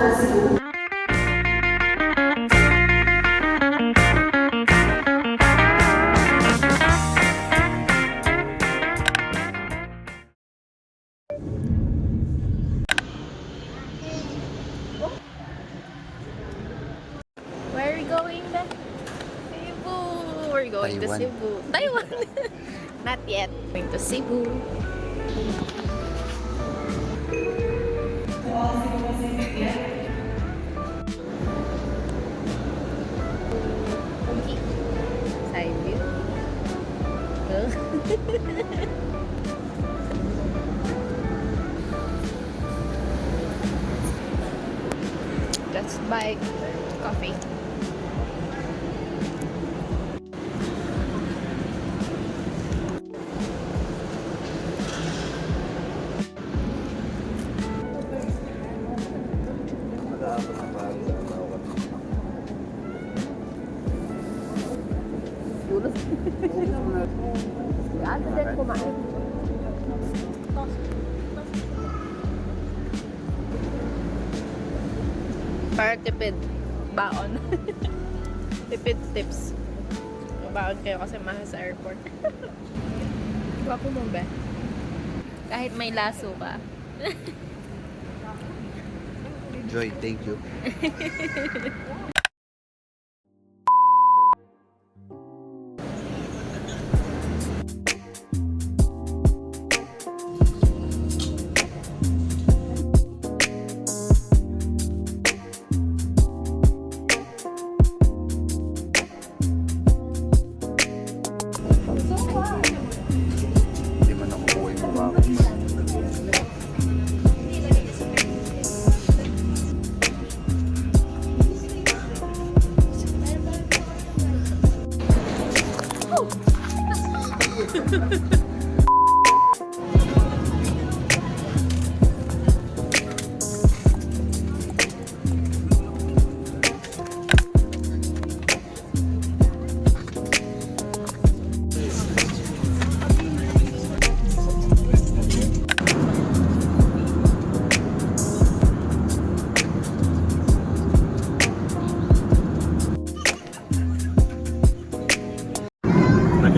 Where are we going then? Cebu! We're going to Cebu. Taiwan! Not yet. Going to Cebu. Okay. Side view. Let's buy coffee. Ano din kumain? Para tipid. Baon. Tipid tips. Baon kayo kasi mahal sa airport. Wapo mo ba? Kahit may laso ka. Joy, thank you. Hindi man ako buhay mo ba ako?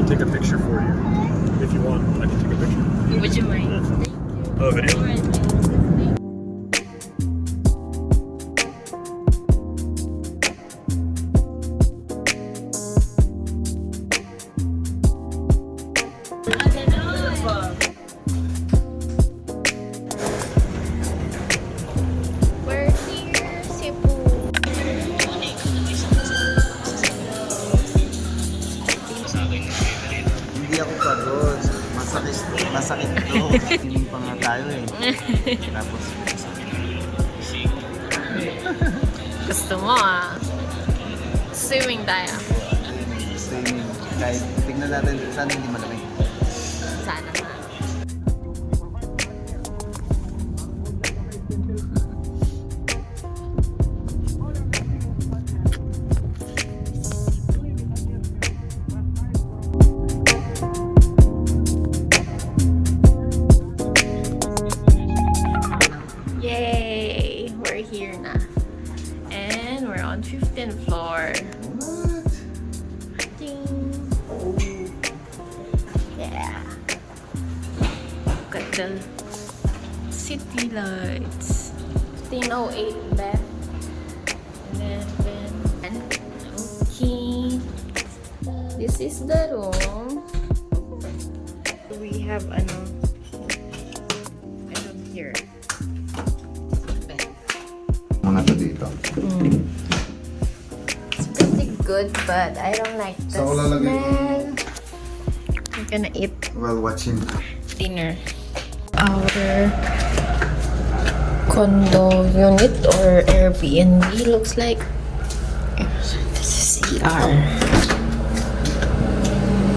Take a picture for you. If you want, I can take a picture. Would you mind? Oh, video? We're near Cebu. Hindi ako pagod. Masakit to. Tining pa nga tayo eh. Tapos, Gusto mo ah. Swimming tayo. swimming. Kahit tignan natin, sana hindi malamig. Sana nga. Yay! We're here na. And we're on 15th floor. What? Ding! Yeah! Look at the city lights. 1508 Beth. 11. Okay. This is the room. We have ano here. Muna to dito. It's pretty good, but I don't like the Saan ko lalagay smell. We're gonna eat While watching. dinner. Our condo unit or Airbnb looks like. This is CR.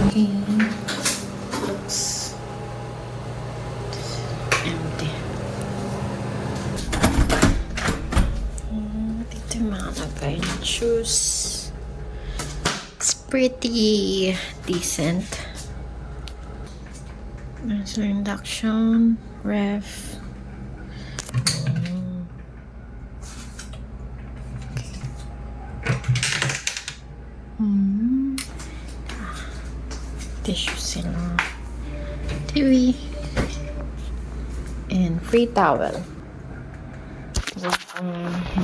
Okay. Looks empty. Dito yung mga lagay ng shoes. It's pretty decent. There's an induction, ref. Tissue sila. TV. And free towel.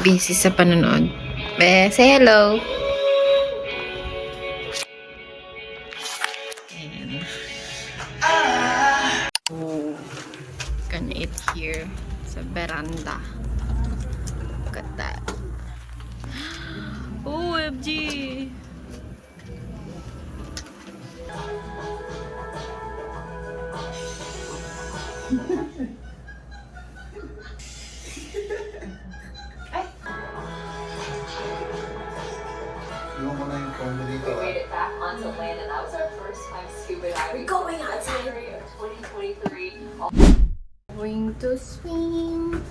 Busy sa panonood. Say hello. And gonna eat here sa veranda. Look at that. OMG! Yung ko na yung combo dito. We made it back onto land, and that was our first time scuba diving. We're going outside of 2023. Going to swim.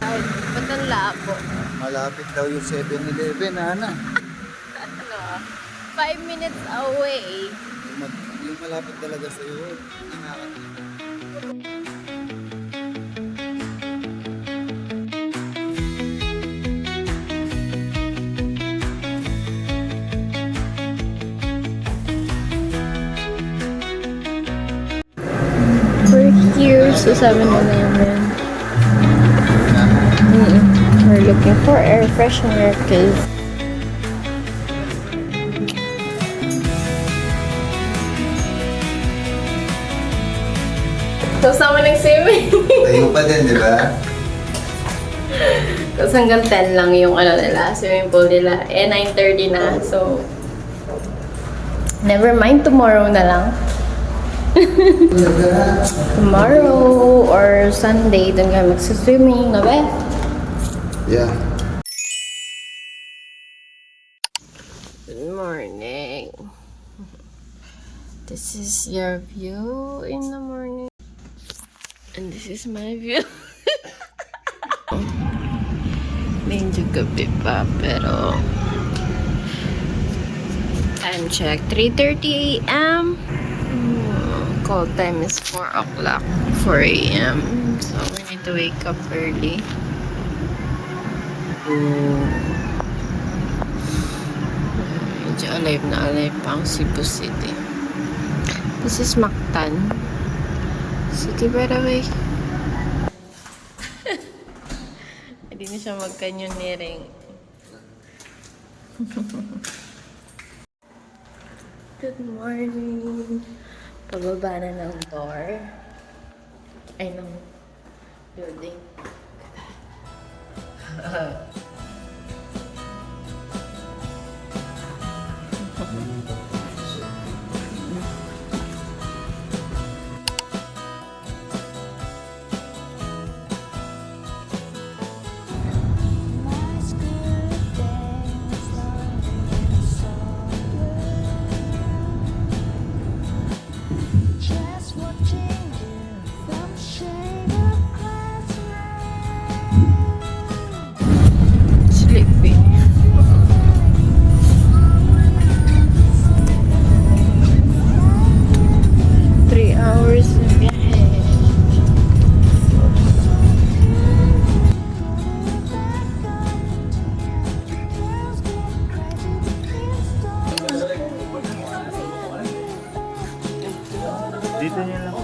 Ay, ba't ang labo? Malapit daw yung 7-Eleven, Ana. 5 minutes away. Yung malapit talaga sa'yo. Nakakatiwa. We're here sa 7-Eleven. We're looking for air freshener because tapos naman nag-swimming. Tayo pa din, di ba? Tapos hanggang 10 lang yung nila, swimming pool nila. 9:30 na. So, never mind, tomorrow na lang. Tomorrow or Sunday, dun kami magsaswimming, no ba? Yeah. Good morning. This is your view in the morning. And this is my view. Medyo gabi pa, pero time check, 3:30 a.m. Call time is 4 o'clock, 4 a.m. So we need to wake up early. Medyo alive na alive pa ang Cebu City. This is Mactan City, by the way. Hindi na siya mag-canyoneering. Good morning. Pababa na ng door. Ay, ng building. Sleepy. 3 hours na biyahe. Dito niya lang.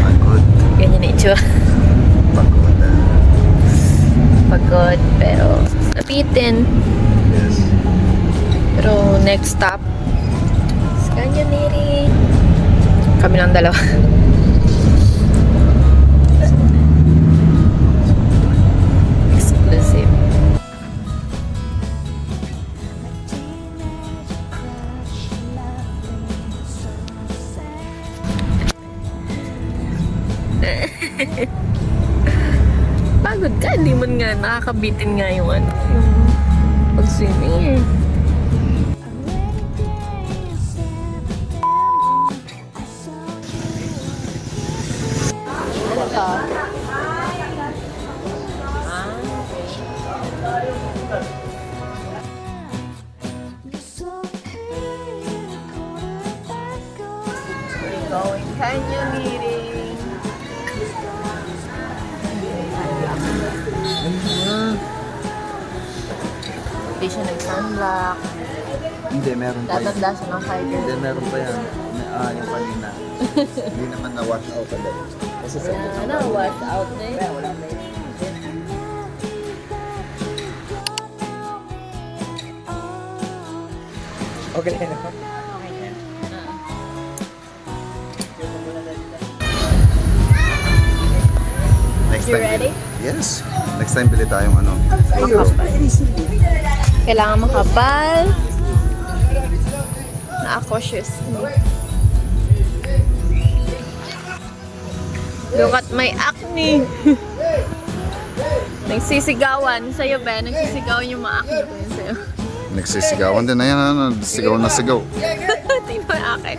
Pagod. Ganyan na itsura. Pagod. Pagod, pero napitin. Yes. Pero next stop is canyoneering. Kami lang dalawa. Exclusive. Pagod ka, hindi man nga nakakabitin nga yung yung pag-swimming eh. Hindi siya nag-sunblock. Hindi, meron pa yun. Tatanda siya ng fighter. Hindi, meron pa yan. Yung kanina. Hindi naman na-wash out agad. Kasi sa Wash out na yun. Okay na. Okay na. Next You time. ready? Yes. Next time bili tayong ano. Makapal. Kailangan makapal. Na-cautious. Look at my acne. Nagsisigawan. Sa'yo, Ben. Nagsisigawan yung mga acne ko yun sa'yo. Nagsisigawan din na yan. Ano? Sigaw na sigaw. Tingnan mo yung akin.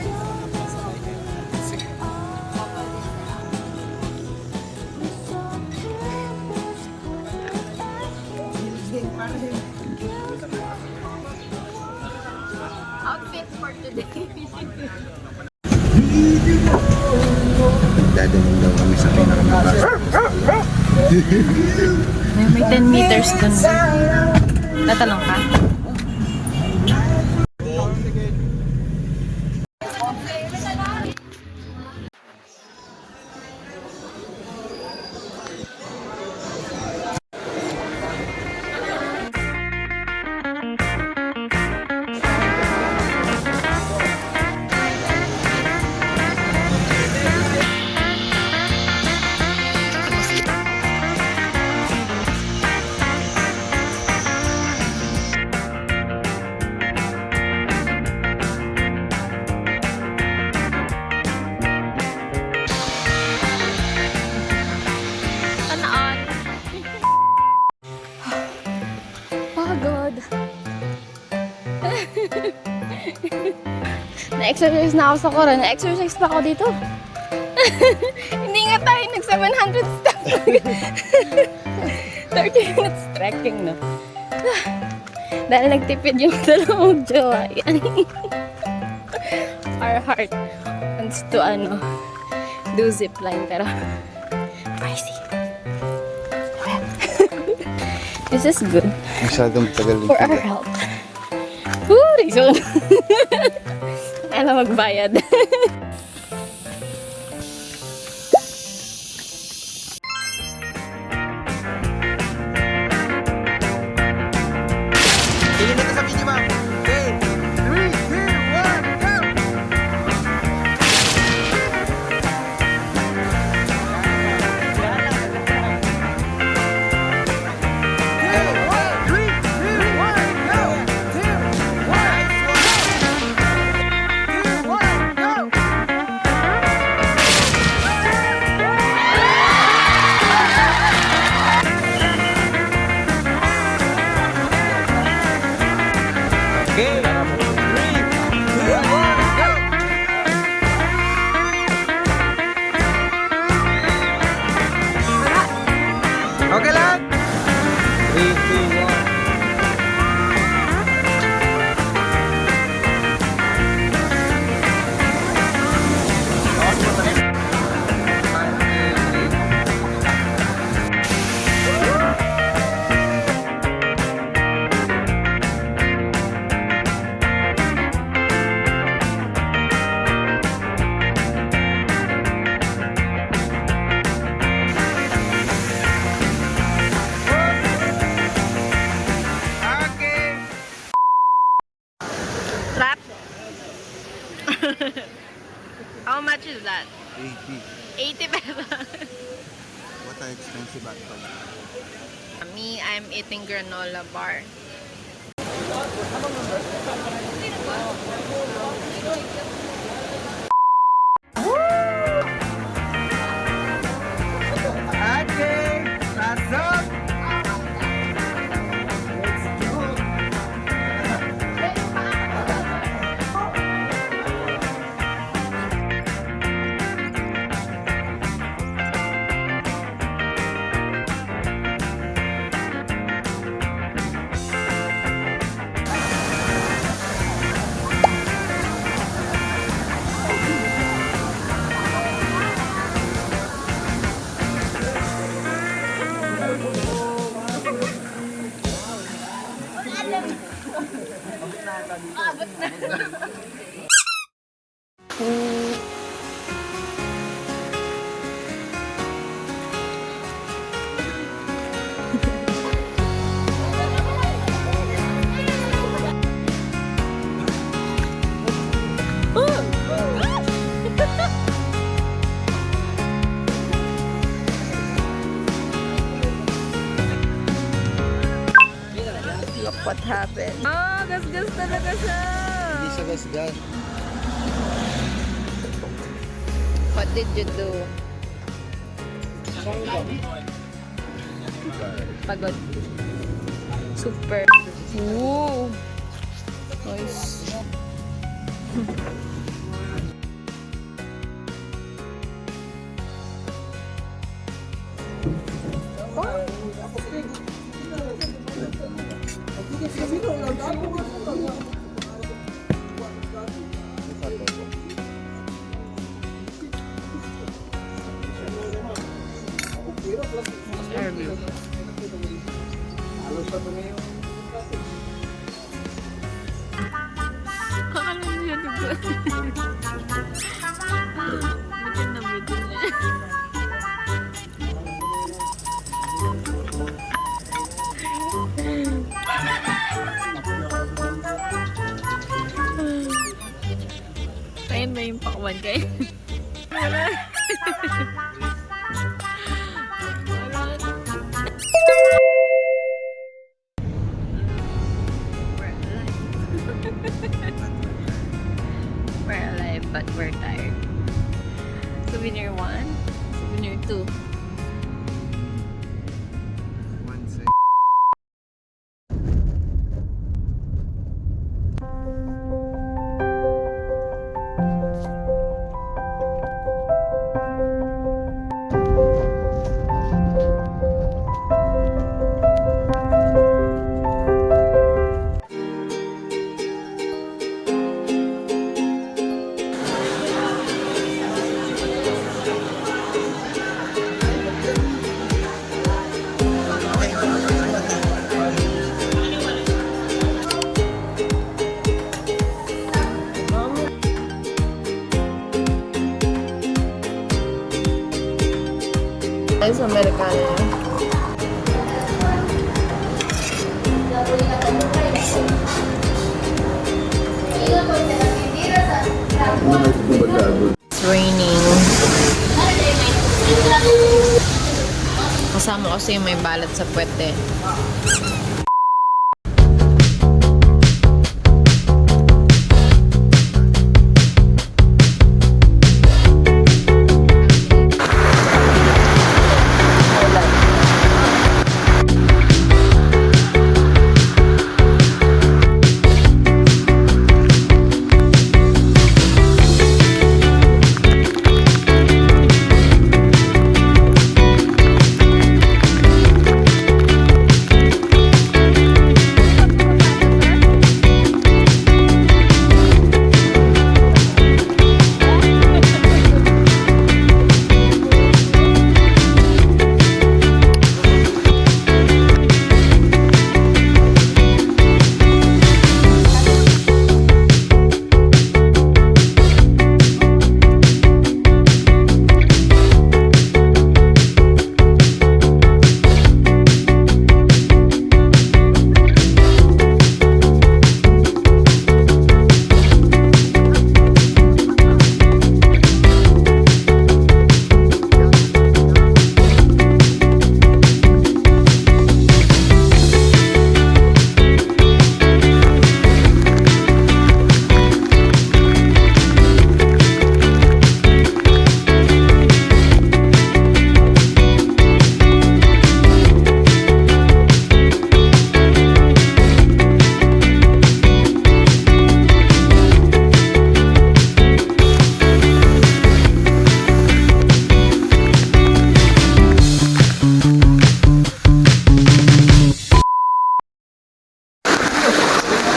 Outfit for today. Dadaling daw kami sa pinakamabas. May 10 meters dun. Tatanong ka? Pagod. Na-exercise na ako sa Korea. Na-exercise pa ako dito. Hindi nga tayo nag-700 steps. 30 minutes trekking, no? Dahil nagtipid yung dalawang jowa. Yan. Our heart wants to, do zipline. Pero, pricey. This is good. Masyadong tagal yung For our health. Woo! Reason. Alam magbayad. Tingin na sa video, ma'am. Okay. 3, 2, 1, go! Okay lang? 3, 2, 1. Trap? How much is that? 80. 80 pesos. What are expensive at Me, I'm eating granola bar. Okay, pasok! Let's go! What happened? Ah, gas-gas talaga siya. Hindi siya gasgas. What did you do? Pagod. Super. Ooh. Nice. Kakalan niya dugo. Bitin na bitin niya. Ayun ba yung pakwan kayo? Wala. We're alive, but we're tired. Souvenir 1, souvenir 2. Guys, Amerikano yun. It's raining. Kasama ko yung may balat sa puwet eh.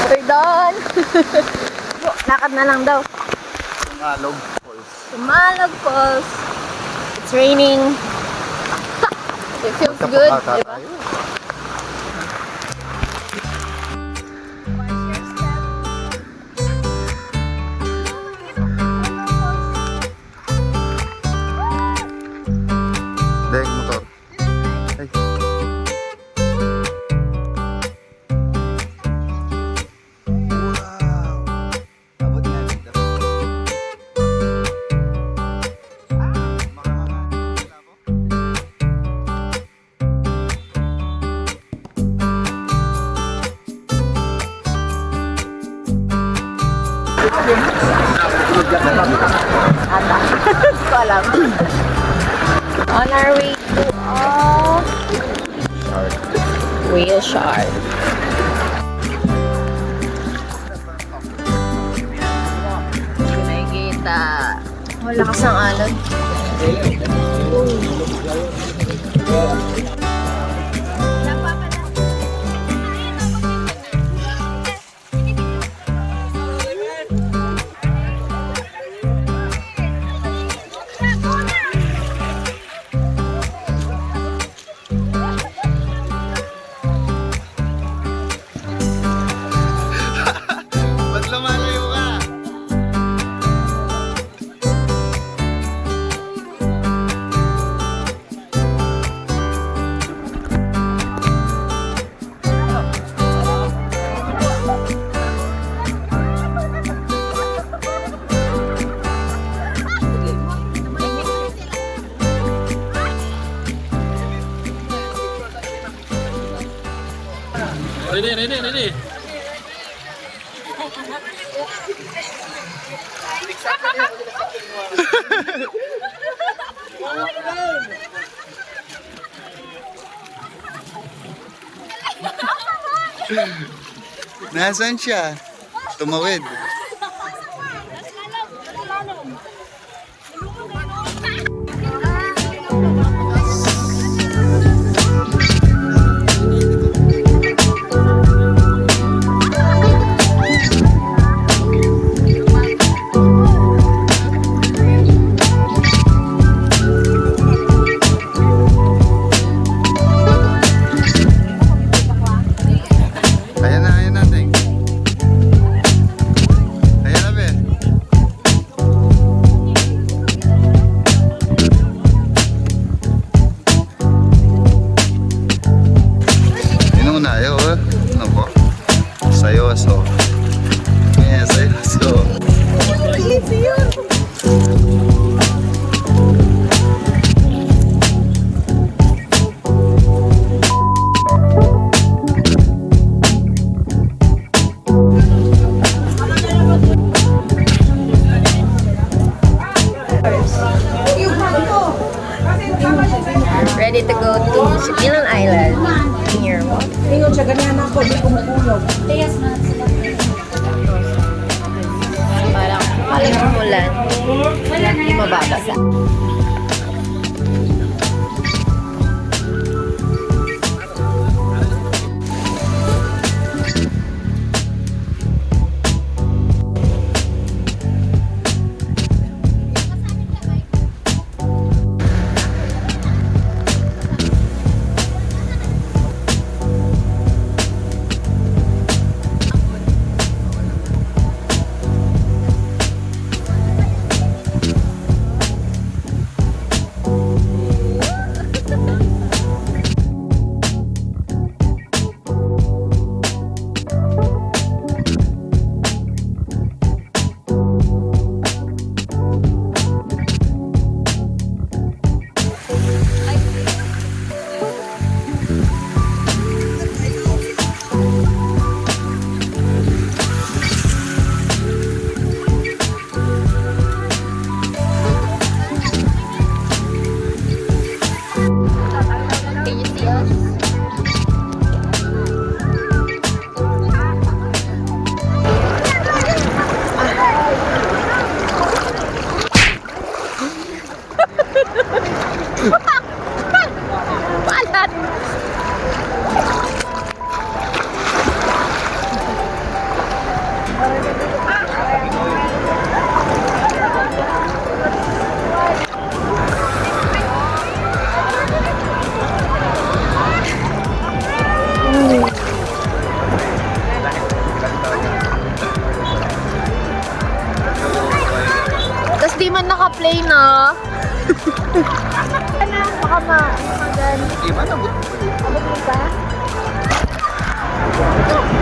We're done! Lakad na lang daw. Tumalog falls. Tumalog Falls. It's raining. It feels good, diba? Dahil motor. Ay. Wow! Abot nga dito. Makakakala ko. alam. On our way to Whale Shark. Nakikita. Wala kas ng alon. Ba't lumalayo ka? Ready. Nasaan siya? Tumawid. Ayan na, Ting. Ayan na, be. Yun na, ayaw, eh. Ano po? Sayoso. Yeah, sayoso. Ready to go to Sibilan Island. Here. Parang umulan. Hindi mababasa. Can you see us? Balat! Tapos di man naka-play na. Baka ma-gan. Di ba nabot? Abot mo ba?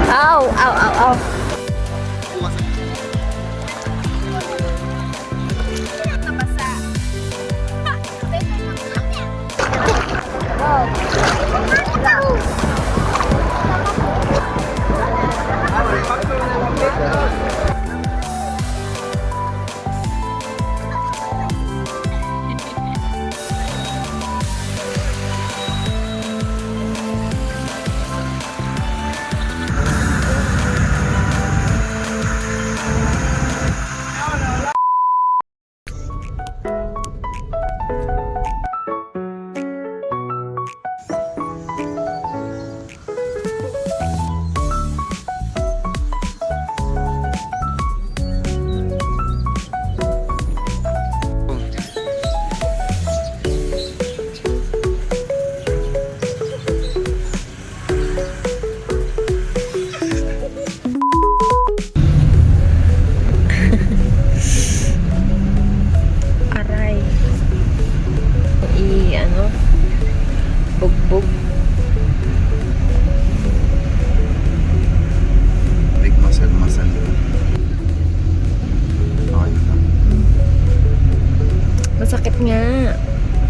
Ow! Ow! Ow! Ow! bugbog. Big masal-masal. Okay na. Masakit nga.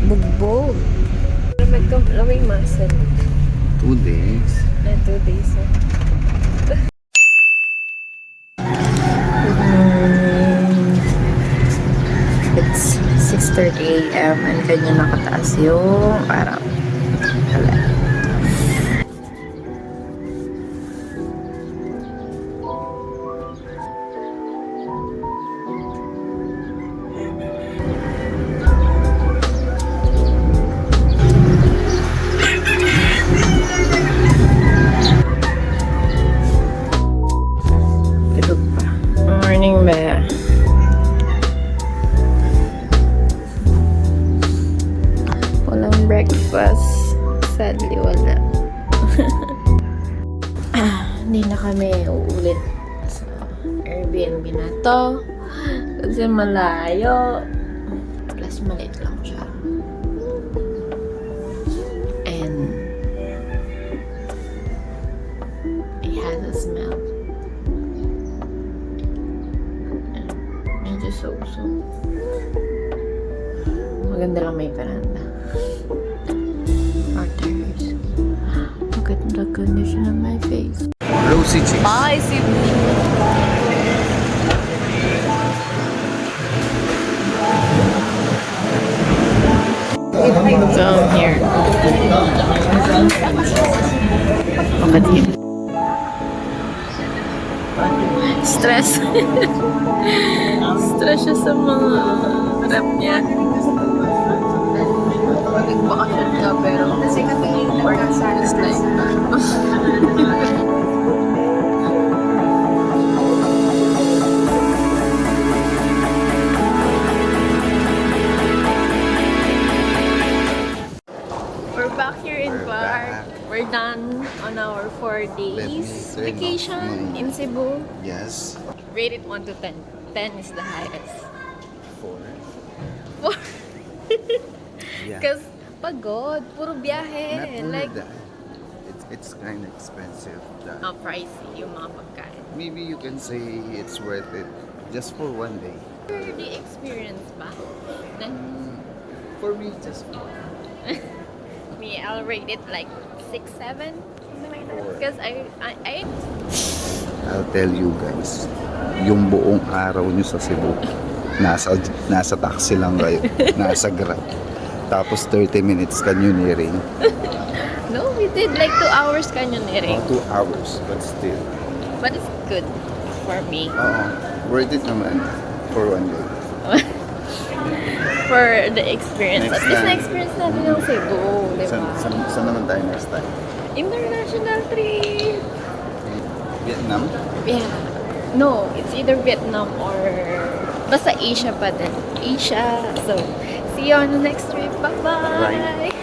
Bugbog. Magkamlawing muscle. 2 days. Na 2 days. It's 6:30 a.m. and kanya nakataas yung parang hala. Tulog pa. Morning, Bea. Walang breakfast. Sadly, wala. Hindi na kami uulit sa Airbnb na to. Kasi malayo. Plus, maliit lang siya. And it has a smell. Medyo so-so. Maganda lang may veranda. Arteries. Look at the condition of my face. Rosy cheeks. Bye, Sydney. So I'm here. Look at him. Stress. Stress siya sa mga rep niya. Nag-vacation ka pero work is like We're back here in We're Clark. back. We're done on our 4 days turn vacation off. in Cebu. Yes. Rate it 1 to 10. 10 is the highest. 4. 4. Yeah. Because pagod, puro biyahe. Not only Like, that, it's kind of expensive. That pricey yung mga pagkain. maybe you can say it's worth it just for 1 day. The experience ba? Then, For me, just 4. me, I'll rate it like 6, 7. Something like that. Because I I'll tell you guys, yung buong araw nyo sa Cebu, nasa taxi lang kayo, nasa Grab. Tapos 30 minutes canyoneering. no, we did like 2 hours canyoneering. 2 hours, but still. But it's good for me. Worth it naman for 1 day. For the experience. Next At least time. na-experience natin yung Cebu, di ba? Saan naman tayo next time? International trip! Vietnam? Yeah. No, it's either Vietnam or basta Asia pa din. Asia. So, see you on the next trip. Bye-bye!